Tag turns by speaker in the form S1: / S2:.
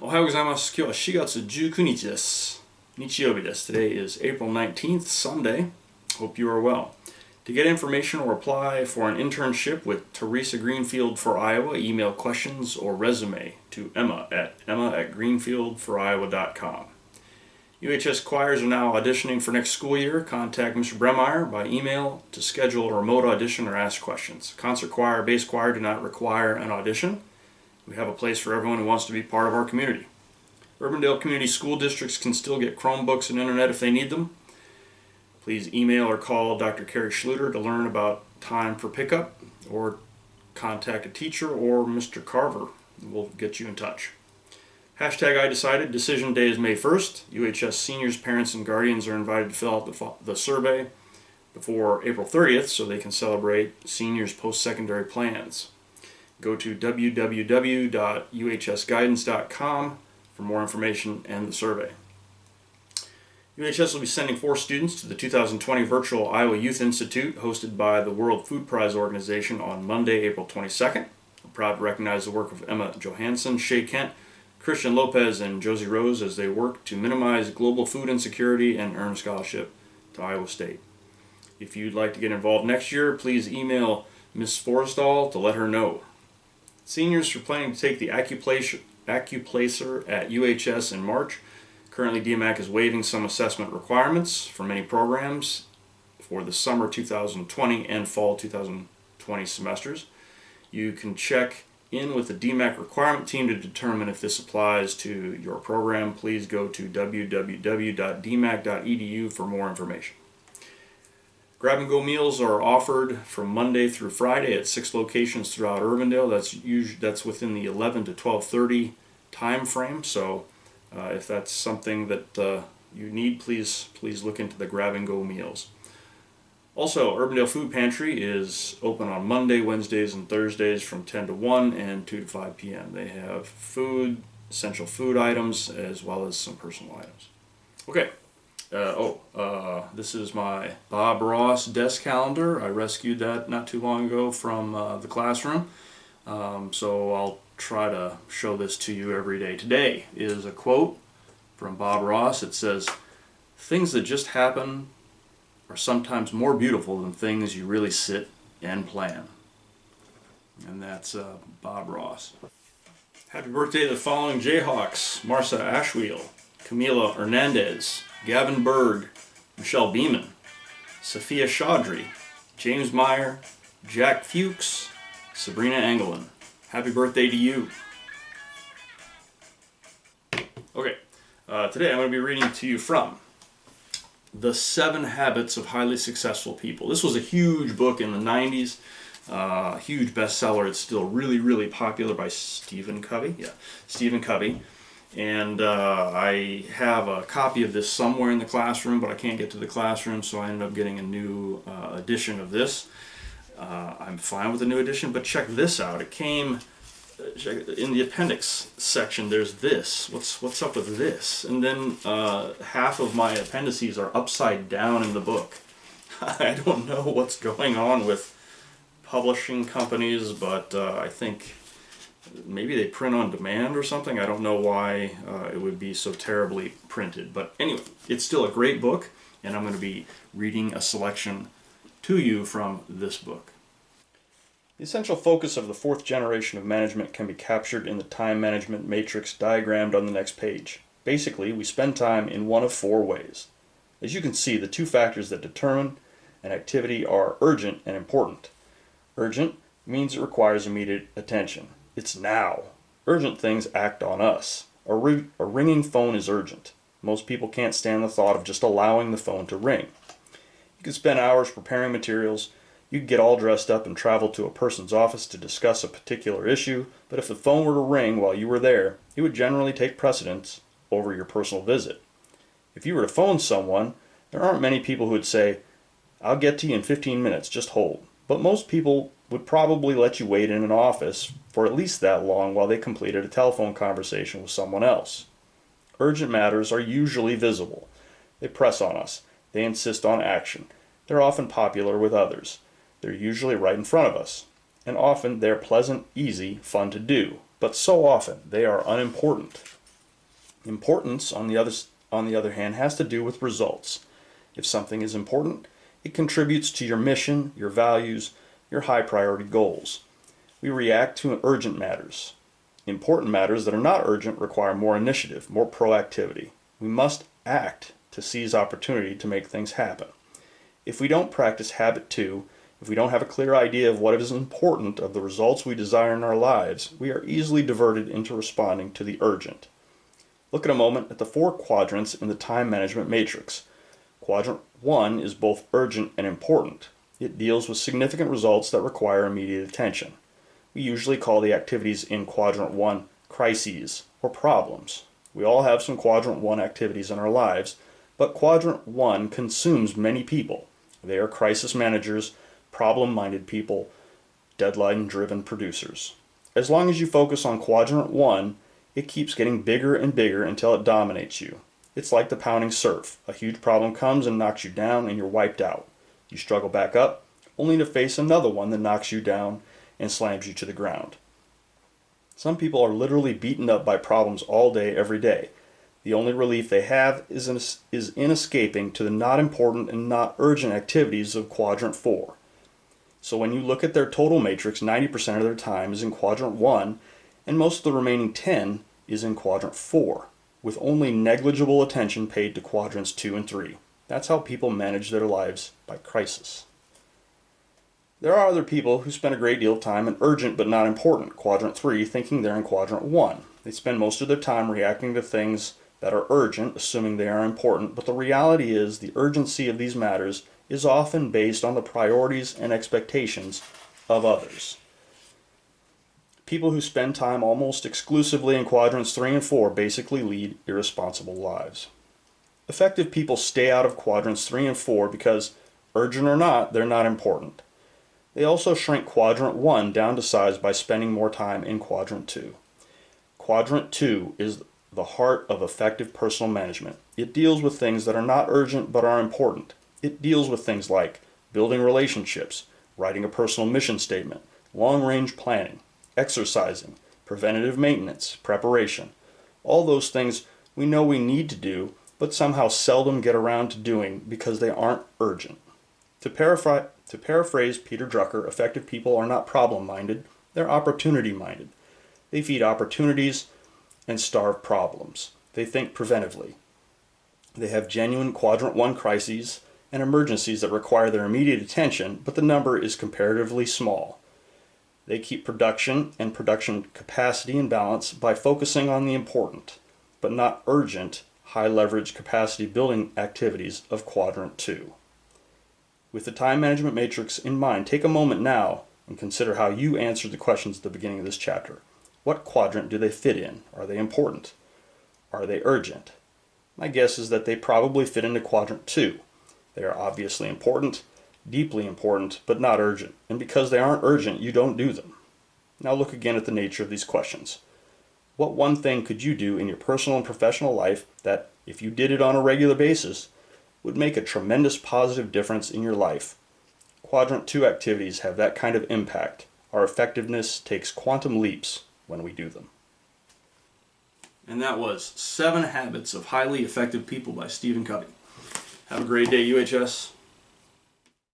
S1: おはようございます。今日は4月19日です。日曜日です。Today is April 19th, Sunday. Hope you are well. To get information or apply for an internship with Teresa Greenfield for Iowa, email questions or resume to emma@greenfieldforiowa.com. UHS choirs are now auditioning for next school year. Contact Mr. Bremeyer by email to schedule a remote audition or ask questions. Concert choir, bass choir do not require an audition. We have a place for everyone who wants to be part of our community. Urbandale Community School Districts can still get Chromebooks and internet if they need them. Please email or call Dr. Carrie Schluter to learn about time for pickup, or contact a teacher or Mr. Carver. We'll get you in touch. Hashtag I decided. Decision day is May 1st. UHS seniors, parents, and guardians are invited to fill out the survey before April 30th so they can celebrate seniors' post-secondary plans. Go to www.uhsguidance.com for more information and the survey. UHS will be sending 4 students to the 2020 Virtual Iowa Youth Institute hosted by the World Food Prize Organization on Monday, April 22nd. We're proud to recognize the work of Emma Johansson, Shay Kent, Christian Lopez, and Josie Rose as they work to minimize global food insecurity and earn a scholarship to Iowa State. If you'd like to get involved next year, please email Ms. Forrestall to let her know. Seniors are planning to take the Accuplacer at UHS in March. Currently, DMAC is waiving some assessment requirements for many programs for the summer 2020 and fall 2020 semesters. You can check in with the DMAC requirement team to determine if this applies to your program. Please go to www.dmac.edu for more information. Grab-and-go meals are offered from Monday through Friday at 6 locations throughout Urbandale. That's within the 11 to 12:30 time frame. So if that's something that you need, please look into the grab-and-go meals. Also, Urbandale Food Pantry is open on Monday, Wednesdays, and Thursdays from 10 to 1 and 2 to 5 p.m. They have food, essential food items, as well as some personal items. Okay. This is my Bob Ross desk calendar. I rescued that not too long ago from the classroom. So I'll try to show this to you every day. Today is a quote from Bob Ross. It says, "Things that just happen are sometimes more beautiful than things you really sit and plan." And that's Bob Ross. Happy birthday to the following Jayhawks: Marcia Ashweel, Camila Hernandez, Gavin Berg, Michelle Beeman, Sophia Chaudhry, James Meyer, Jack Fuchs, Sabrina Engelin. Happy birthday to you. Okay, today I'm going to be reading to you from The 7 Habits of Highly Successful People. This was a huge book in the 90s, huge bestseller. It's still really, really popular, by Stephen Covey. Yeah, Stephen Covey. And I have a copy of this somewhere in the classroom, but I can't get to the classroom, so I ended up getting a new edition of this. I'm fine with the new edition, but check this out. It came in the appendix section. There's this. What's up with this? And then half of my appendices are upside down in the book. I don't know what's going on with publishing companies, but I think maybe they print on demand or something. I don't know why it would be so terribly printed. But anyway, it's still a great book, and I'm going to be reading a selection to you from this book. The essential focus of the 4th generation of management can be captured in the time management matrix diagrammed on the next page. Basically, we spend time in one of 4 ways. As you can see, the 2 factors that determine an activity are urgent and important. Urgent means it requires immediate attention. It's now. Urgent things act on us. A ringing phone is urgent. Most people can't stand the thought of just allowing the phone to ring. You could spend hours preparing materials. You could get all dressed up and travel to a person's office to discuss a particular issue, but if the phone were to ring while you were there, it would generally take precedence over your personal visit. If you were to phone someone, there aren't many people who would say, "I'll get to you in 15 minutes, just hold." But most people would probably let you wait in an office for at least that long while they completed a telephone conversation with someone else. Urgent matters are usually visible. They press on us. They insist on action. They're often popular with others. They're usually right in front of us. And often they're pleasant, easy, fun to do. But so often they are unimportant. Importance, on the other hand, has to do with results. If something is important, it contributes to your mission, your values, your high priority goals. We react to urgent matters. Important matters that are not urgent require more initiative, more proactivity. We must act to seize opportunity to make things happen. If we don't practice habit 2, if we don't have a clear idea of what is important, of the results we desire in our lives, we are easily diverted into responding to the urgent. Look at a moment at the 4 quadrants in the time management matrix. Quadrant 1 is both urgent and important. It deals with significant results that require immediate attention. We usually call the activities in Quadrant 1 crises or problems. We all have some Quadrant 1 activities in our lives, but Quadrant 1 consumes many people. They are crisis managers, problem-minded people, deadline-driven producers. As long as you focus on Quadrant 1, it keeps getting bigger and bigger until it dominates you. It's like the pounding surf. A huge problem comes and knocks you down and you're wiped out. You struggle back up, only to face another one that knocks you down and slams you to the ground. Some people are literally beaten up by problems all day, every day. The only relief they have is in escaping to the not important and not urgent activities of Quadrant 4. So when you look at their total matrix, 90% of their time is in Quadrant 1, and most of the remaining 10 is in Quadrant 4, with only negligible attention paid to Quadrants 2 and 3. That's how people manage their lives by crisis. There are other people who spend a great deal of time in urgent but not important, Quadrant 3, thinking they're in Quadrant 1. They spend most of their time reacting to things that are urgent, assuming they are important, but the reality is the urgency of these matters is often based on the priorities and expectations of others. People who spend time almost exclusively in Quadrants 3 and 4 basically lead irresponsible lives. Effective people stay out of Quadrants 3 and 4 because, urgent or not, they're not important. They also shrink Quadrant 1 down to size by spending more time in Quadrant 2. Quadrant 2 is the heart of effective personal management. It deals with things that are not urgent but are important. It deals with things like building relationships, writing a personal mission statement, long-range planning, exercising, preventative maintenance, preparation. All those things we know we need to do, but somehow seldom get around to doing because they aren't urgent. To paraphrase Peter Drucker, effective people are not problem-minded, they're opportunity-minded. They feed opportunities and starve problems. They think preventively. They have genuine Quadrant 1 crises and emergencies that require their immediate attention, but the number is comparatively small. They keep production and production capacity in balance by focusing on the important, but not urgent, high-leverage capacity building activities of Quadrant 2. With the time management matrix in mind, take a moment now and consider how you answered the questions at the beginning of this chapter. What quadrant do they fit in? Are they important? Are they urgent? My guess is that they probably fit into Quadrant 2. They are obviously important, deeply important, but not urgent. And because they aren't urgent, you don't do them. Now look again at the nature of these questions. What one thing could you do in your personal and professional life that, if you did it on a regular basis, would make a tremendous positive difference in your life? Quadrant 2 activities have that kind of impact. Our effectiveness takes quantum leaps when we do them. And that was 7 Habits of Highly Effective People by Stephen Covey. Have a great day, UHS.